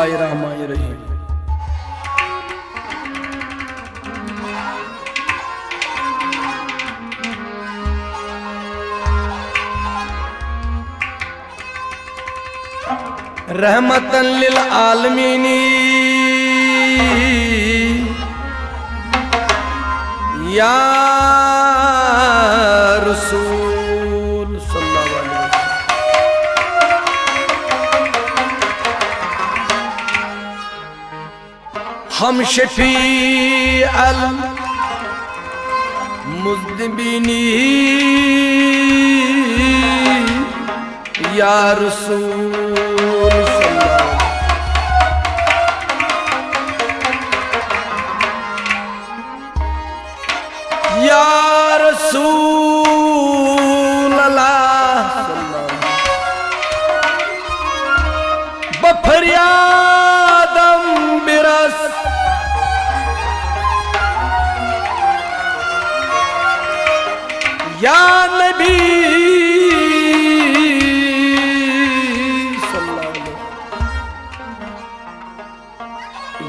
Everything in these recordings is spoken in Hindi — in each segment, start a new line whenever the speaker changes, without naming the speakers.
बिस्मिल्लाहिर्रहमानिर्रहीम। रहमतन लिल आलमीनी या रसूल सल्लल्लाहु अलैहि वसल्लम। हम शफी अल मुज़्निबीनी या रसूल या रसूल अल्लाह बफरियादम बिरस या नबी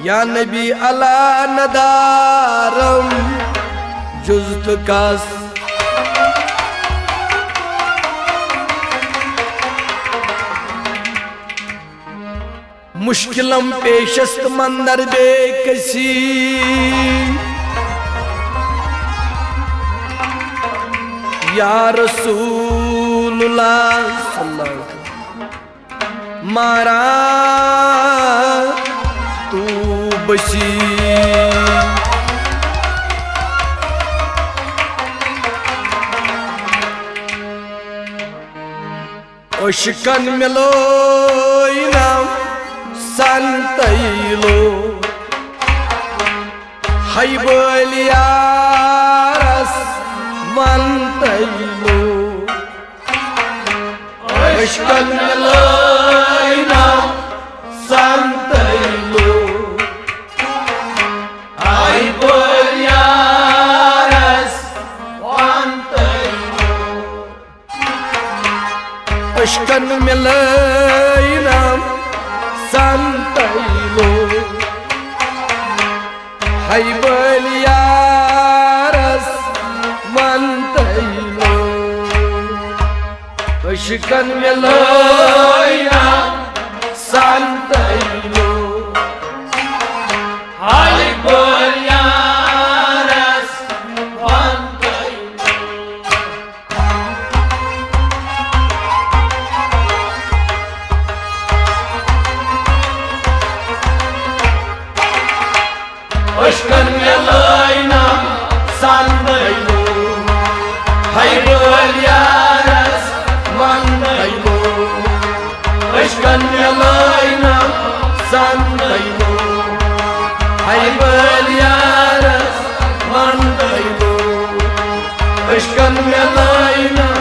या नबी अला नदारम जुज़्त कास मुश्किलम पेशस्त मंदर बेकसी या रसूलुल्लाह सल्लल्लाहु अलैहि वसल्लम। मारा तू बसी ओशकन मिलो इनाम संतैलो हैबलियारस मंतैलो ओशकन मिलो इनाम संतैलो हैबलियारस मंतैलो ओशकन मिलैनाम संतैलो हैबलियारस मंतैलो ओशकन मिलैनाम संतैलो हैबलियारस ओशकन मिलैनाम संतैलो हैबलियारस मंतैलो ओशकन मिलैनाम संतैलो हैबलियारस मंतैलो ओशकन मिलैनाम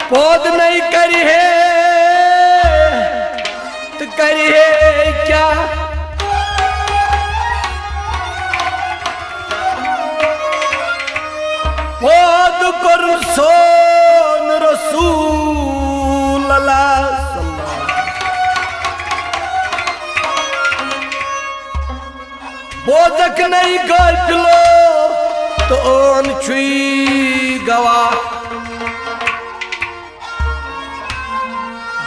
पौध नहीं करी है तो करी है क्या पौध कर सोन रसूल अल्लाह बोझक नहीं गटलो तो ओन छुई गवा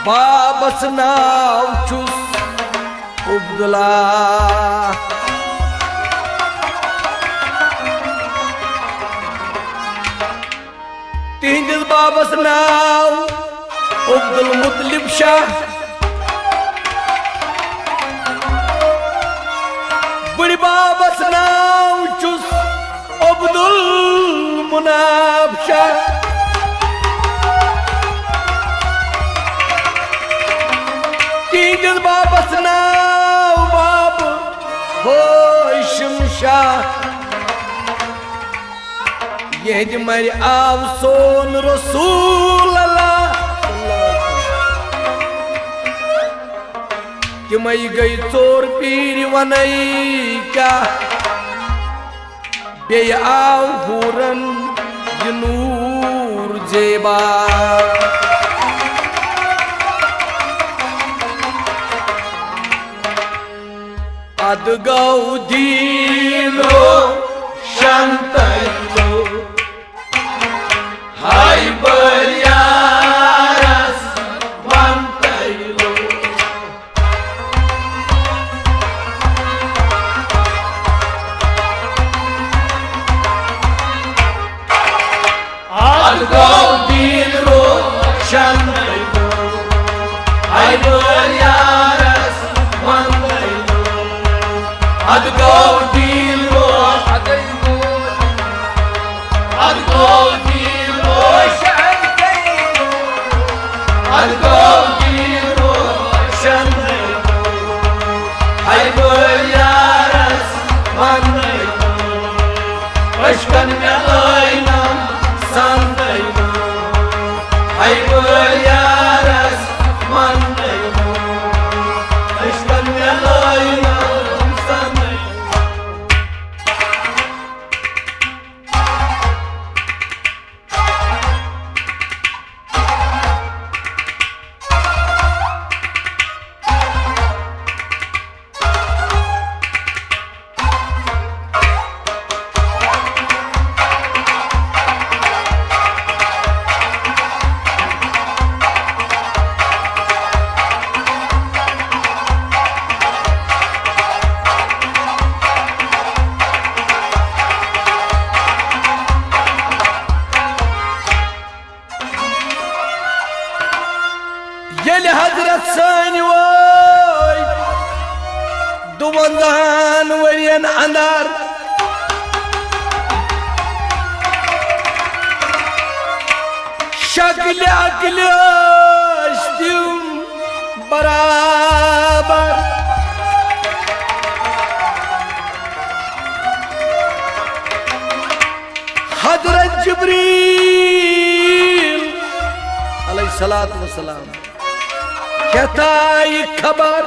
बाबस नाव छुस उब्दुल्ला तिहंदिस बाबस नाव अब्दुल मुतलिब शाह बड़ी बाबस नाव छुस अब्दुल मुनाब शाह पीर बाबस नाव बाब हो शमशाह यह मर आव सोन रसूल अल्लाह तिमई गई चोर पीर वन क्या बे आव हूरन नूर जेबा अद गौ दीनो शंतलो हाय बरियारस वंतलो अद गौ दीनो शंतलो हाय बरियारस वंतलो अद गौ दीनो अद गौ दीनो शंतलो अद गौ दीनो शंतलो हाय बरियारस वंतलो अशकन में आइनम संतलो हाय बरियारस वंतलो अशकन में आइनम संतलो हजरत सन दुवंजान वरियन अंदर शक्ल अकल बराबर हजरत जिब्रील अलैहिस्सलातु वस्सलाम कहता ये खबर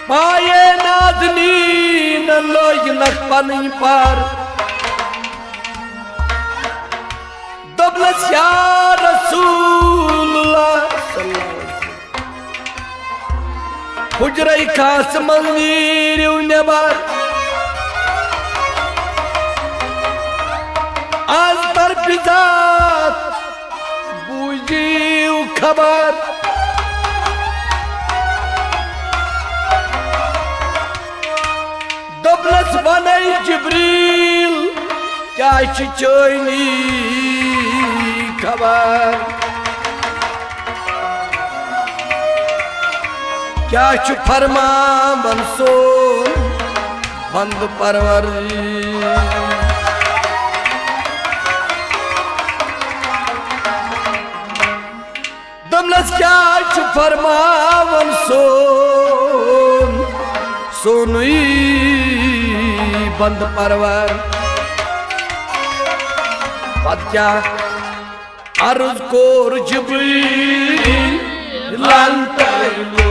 पाए नाज़नीन लोग नखपनी पर दबलस या रसूलुल्लाह हुजरे खास मंदिर नेबर आज तर पिजात बूझी खबर दबलस बनई जिब्रील क्या चोनी खबर क्या फरमा मनसूर बंद परवर दमलस क्या फरमावन सोनुई बंद परवर पद क्या अर्ज कोर जिब्रील लंतलो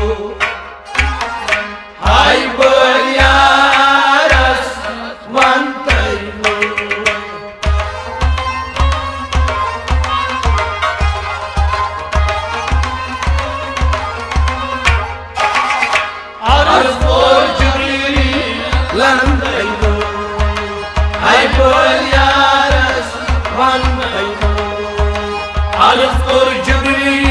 हाय बरियारस वंतलो अर्ज कोर जिब्रील लंतलो हाय बरियारस वंतलो अर्ज कोर जिब्रील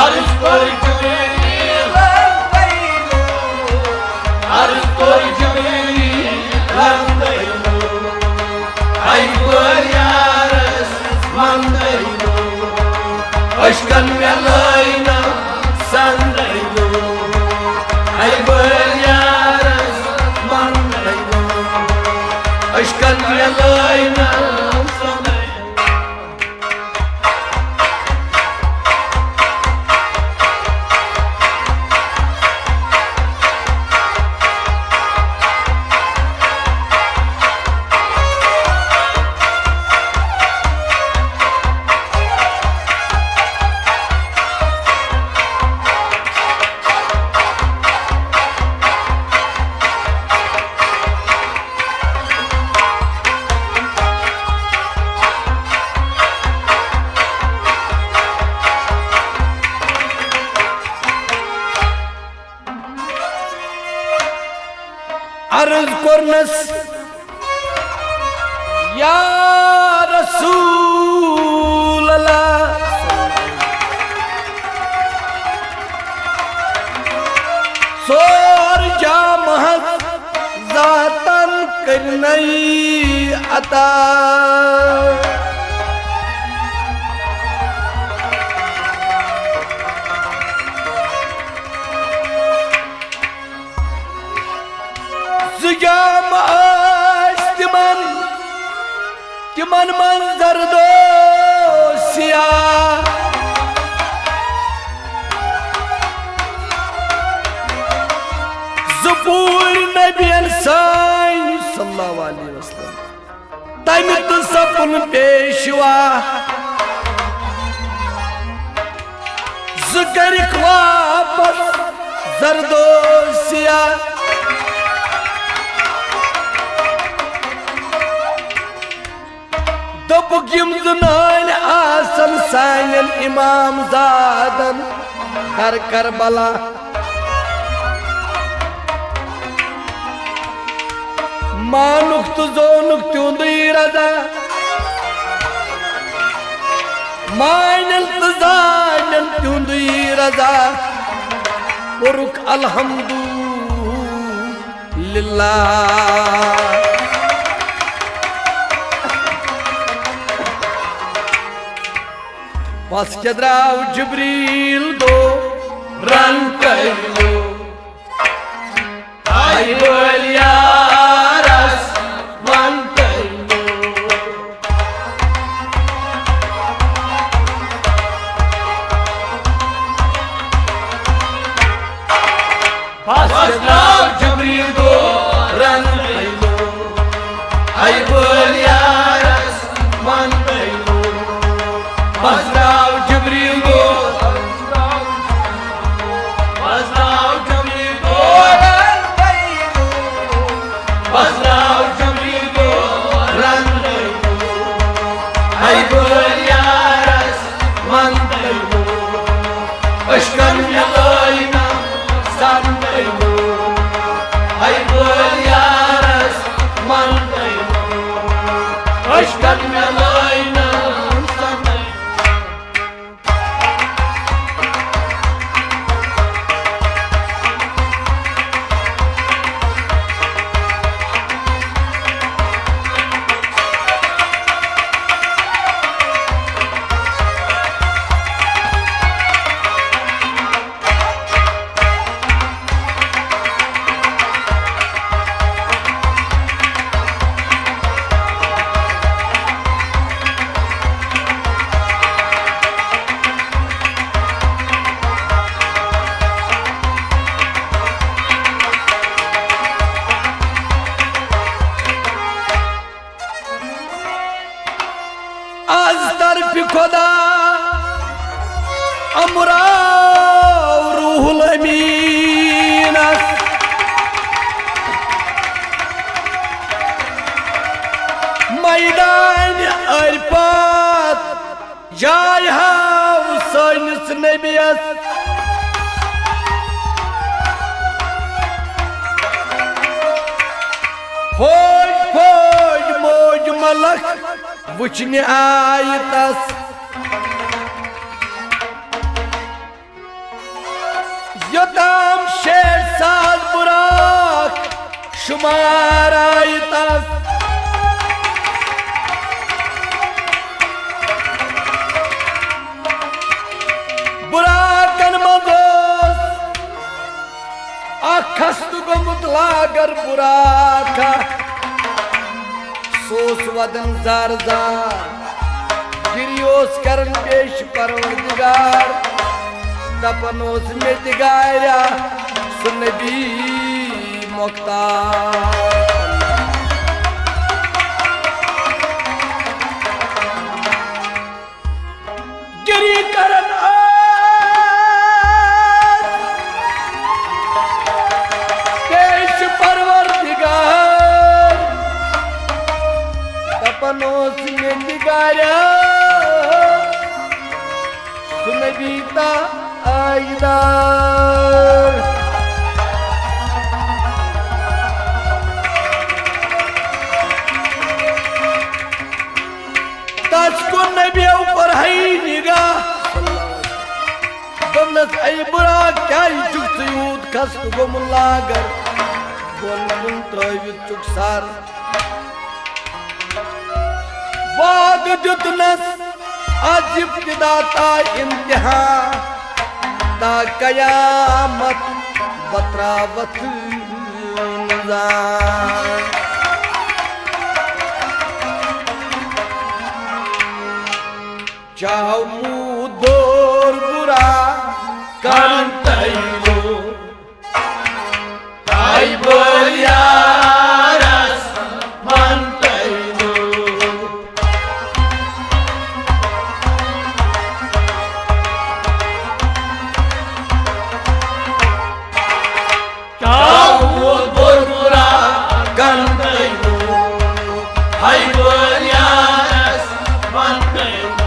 अर्ज कोर जिब्रील अर्ज कोर जिब्रील लंतलो हाय बरियारस वंतलो अशकन में लाइना संतलो हाय बरियारस वंतलो अशकन में लाइना संतलो अर्ज कोरनस या रसूल अल्लाह सोर जा महज जातन करनई अता जुजाम तिमन मंजर दो सिया ज़ुबूर नबियन साईं सल्लल्लाहु अलैहि वसल्लम तमि तो सपन पेशवा ज़ुकरिक वापस जरदोसिया दपुक यम जुनान आसन साइन इमाम जादन कर करबला मानुक तो जोनुक त्युंदी रजा माइनल तो जानन त्युंदी रजा पुरुक अल्हम्दुलिल्लाह बस के द्राव जिब्रील दो रन करो आई बोलिया रस वन करो बस के द्राव जिब्रील दो रन करो आई बोलिया रस वन करो बस खुदा अमरा रूहुल अमीन मैदान अरफात जाय हाव सानिस नबियस फौज फौज मौज मलक वुचने आयतस योदाम शेर साल बुराक शुमार आयतस बुराकन मदोस अखस्तु गमुत लागर बुराका सोस वदन जार जार गिरियोस करन पेश परवरदिगार दपनोस में दिगाया सुनबी मुख्तार गिरी करन पेश परवरदिगार दपनोस में दिगाया सुनबीता आइदार वनस ऐ बुरा क्या यूत खस्त गुम लागर बोन कुन त्रवित चुक सार वाद जुतनस आज इब्तिदाता इंतहा ता कयामत बतरावत नज़ार चाहो मुदोर बुरा कांतैलो आई बोलियारस मानतैलो चाहो मुदोर बुरा कांतैलो आई बोलियारस मानतैलो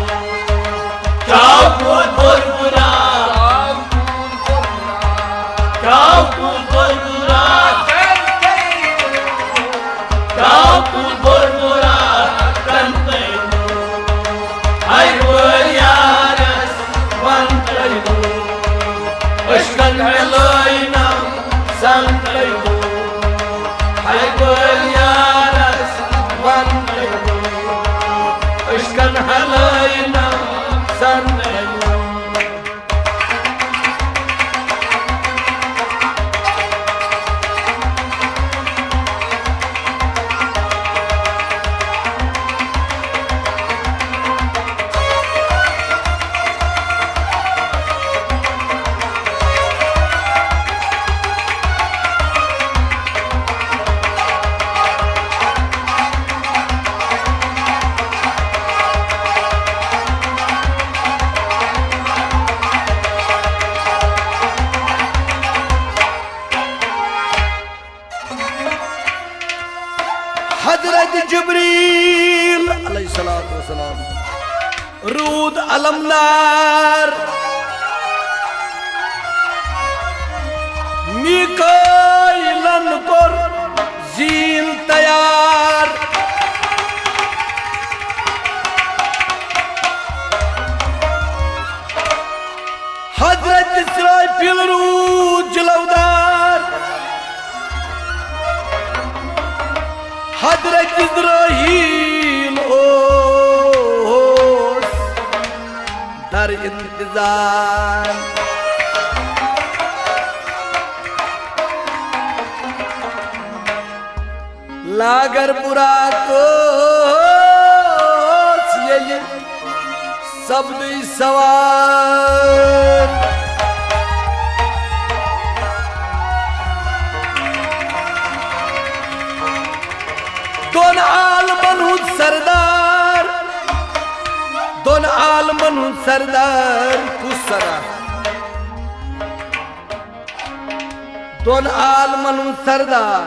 हजरत जिब्रील अलैहिस्सलातु वस्सलाम रूद अलमनार मीकाइलन कोर जीन तैयार हजरत इसराफील रूद जलवदार हजरत इस्राहील ओस दर इंतजार लागर बुरा को ये सब सवार दोन आलमन सरदार दोन आलमन सरदार कुसरा दोन आलमन सरदार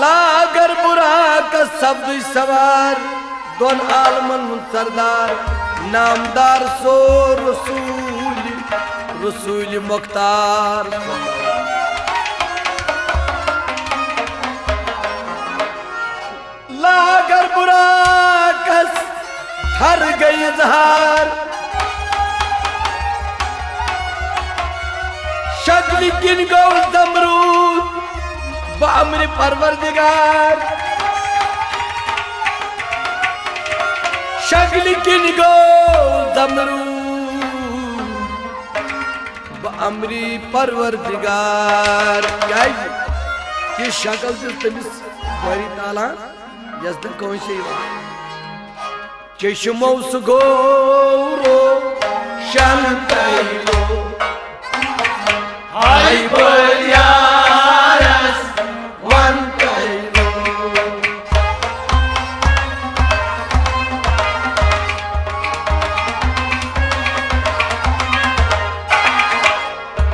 लागर बुरा का शब्द सवार दोन आलमन सरदार नामदार सो रसूल रसूल मुख्तार लागर बुरा कस हर गई जहार शक्ल किन गौ जमरूद बामर परवरदिगार शक्ल किन गौ जमरूद बामरी परवरदिगार क्या कि शक्ल तमिस बड़ी ताला यस दिन कौन से चश्मो सुगोरो शांतैलो हाय बोलियारस वंतैलो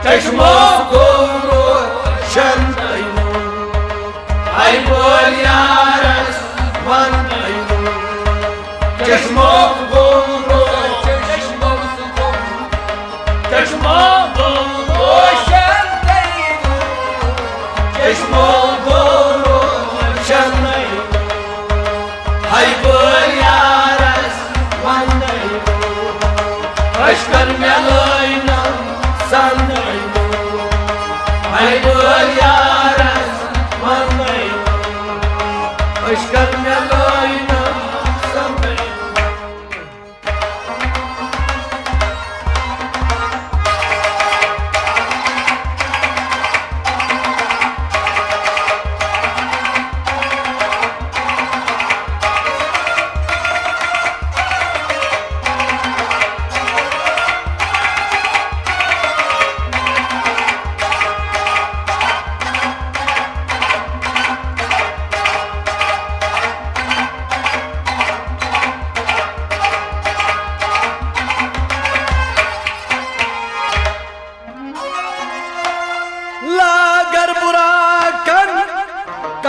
चश्मो सुगोरो शांतैलो हाय बोलियारस चश्मो गोरो चश्मो गोरो शांतैलो चश्मो गोरो शांतैलो हाय बोलियारस वंतैलो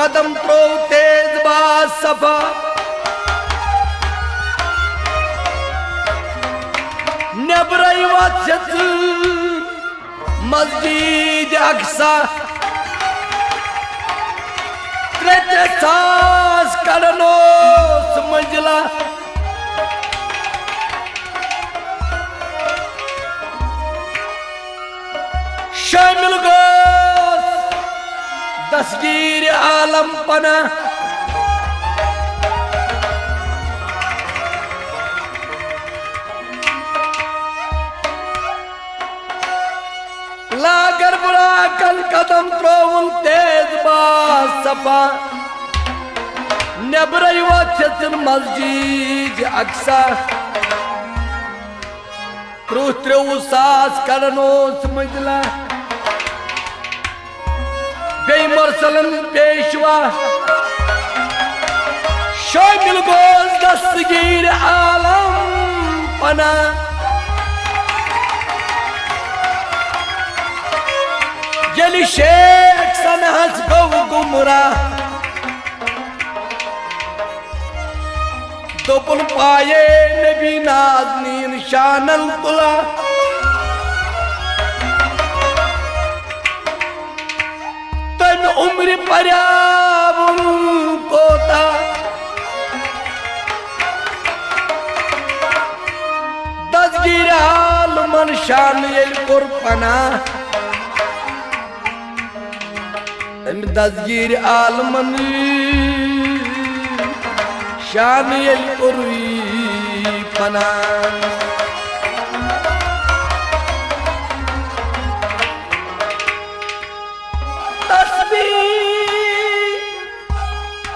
कदम त्रो तेज बा सफा नेब्रई वत्सत मस्जिद अक्सा त्रे सास करनोस मंजिला शामिल गोस दस्तगीर आलम पना लागर बुरा कल कदम त्रोवल तेज बा सफा नेब्रई वत्सत मस्जिद अक्सा त्रुह सास करनोस मंजिला बेमरसलन पेशवा शामिल गोस दस्तगीर आलम पना जली शेख सनहस गौ गुमरा दोपुल पाए नबी नाज़नीन शानल तुला तन उम्र पर्यावुल कोता दस्तगीर आलमन शान येल कुरपना दस्तगीर आलमन शान येल कुरपना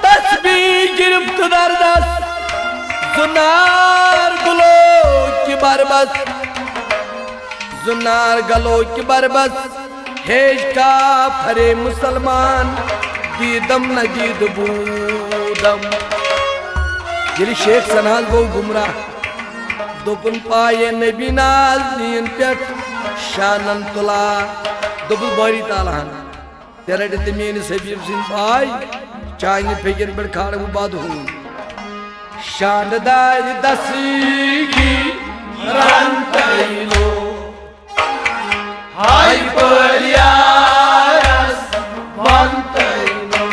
तस्बीह गिरफ्त दरदस जुनार गलो की बरबस जुनार गलो की बरबस हेज का फरे मुसलमान दीदम न दीद बूदम यदि शेख सनाज गो गुमराह दोपुन पाए नबी नाज़नीन पेट शानन तुला दोपुल बारी तालान तेरा दिते मेनिस हबीब सिंह भाई चांग फेगिन पर खाड़ बाद हूँ शानदार दसगी रंतैलो हाय परियारस बंतैलो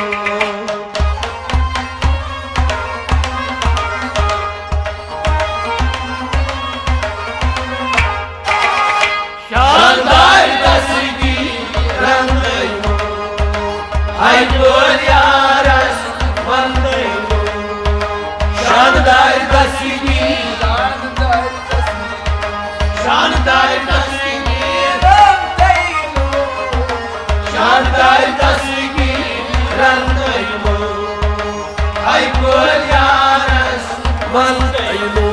शानदार दसगी रंतैलो हाय परियारस बंतैलो शानदार दसगी शानदार दसगी शानदार दसगी रंतैलो हाय परियारस बंतैलो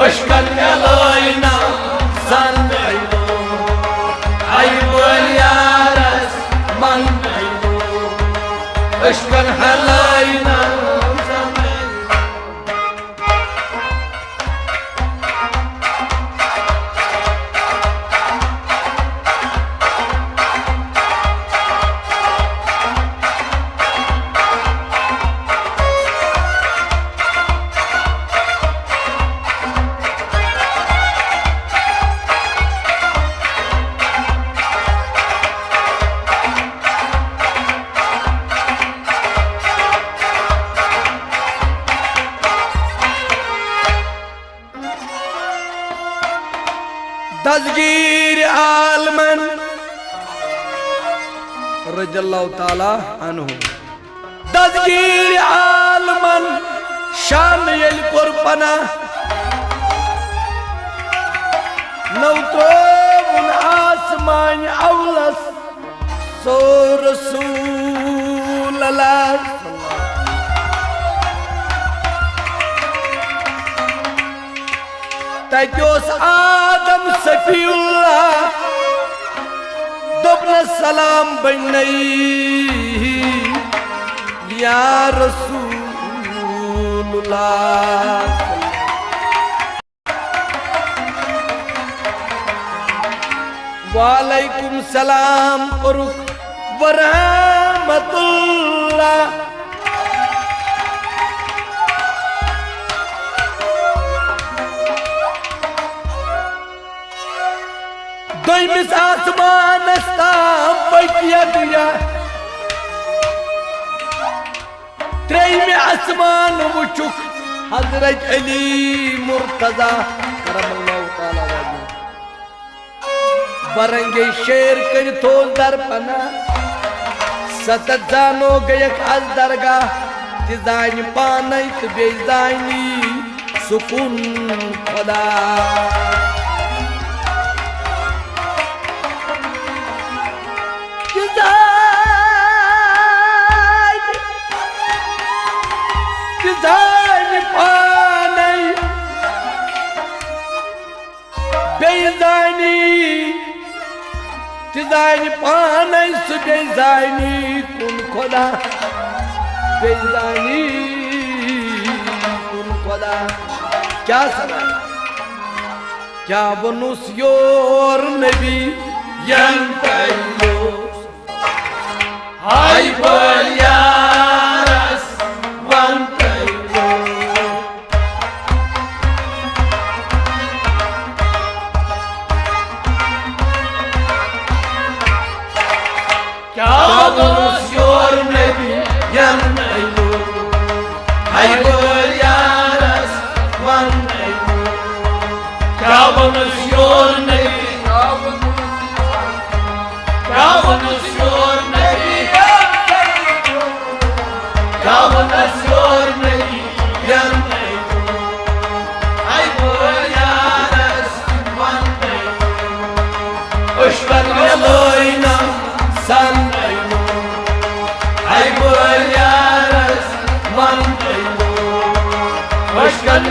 अशकल यलोइना संतैलो हाय परियारस बंतैलो अशकल हलाइना दस्तगीर आलमन रज़ियल्लाहु ताला अन्हु दस्तगीर आलमन शान येल कुरपना नौत्रोन आसमान अवलस सो रसूल अल्लाह तजोस आदम सफीउल्लाह दोपन सलाम बनई या रसूलुल्लाह वालेकुम सलाम व रहमतुल्लाह गुमरा दोइमिस आसमानस ताम पकिया दिया त्रेइमे आसमान वुचुक हजरत अली मुर्तजा करमल्लाहु ताला वजह बरंगे शेर कर थोल दरपना सतत जानो गयक अज दरगाह तिजान पानै तो बेजानी सुकून खुदा तिजान पानै बेजानी तिजान पानै सु बेजानी कुन खुदा बेजानी कुन खुदा क्या सना क्या वनुस योर नबी यंतयोस हाय बलियारस वंतयो क्या वनुस योर नबी यंतयो हाय बलियारस वंतयो क्या वनुस योर नबी क्या वनुस योर नबी क्या वनुस योर नबी यंतयो हाय बलियारस वंतयो उश्कर मेलोइना संतयो हाय बलियारस वंतयो उश्कर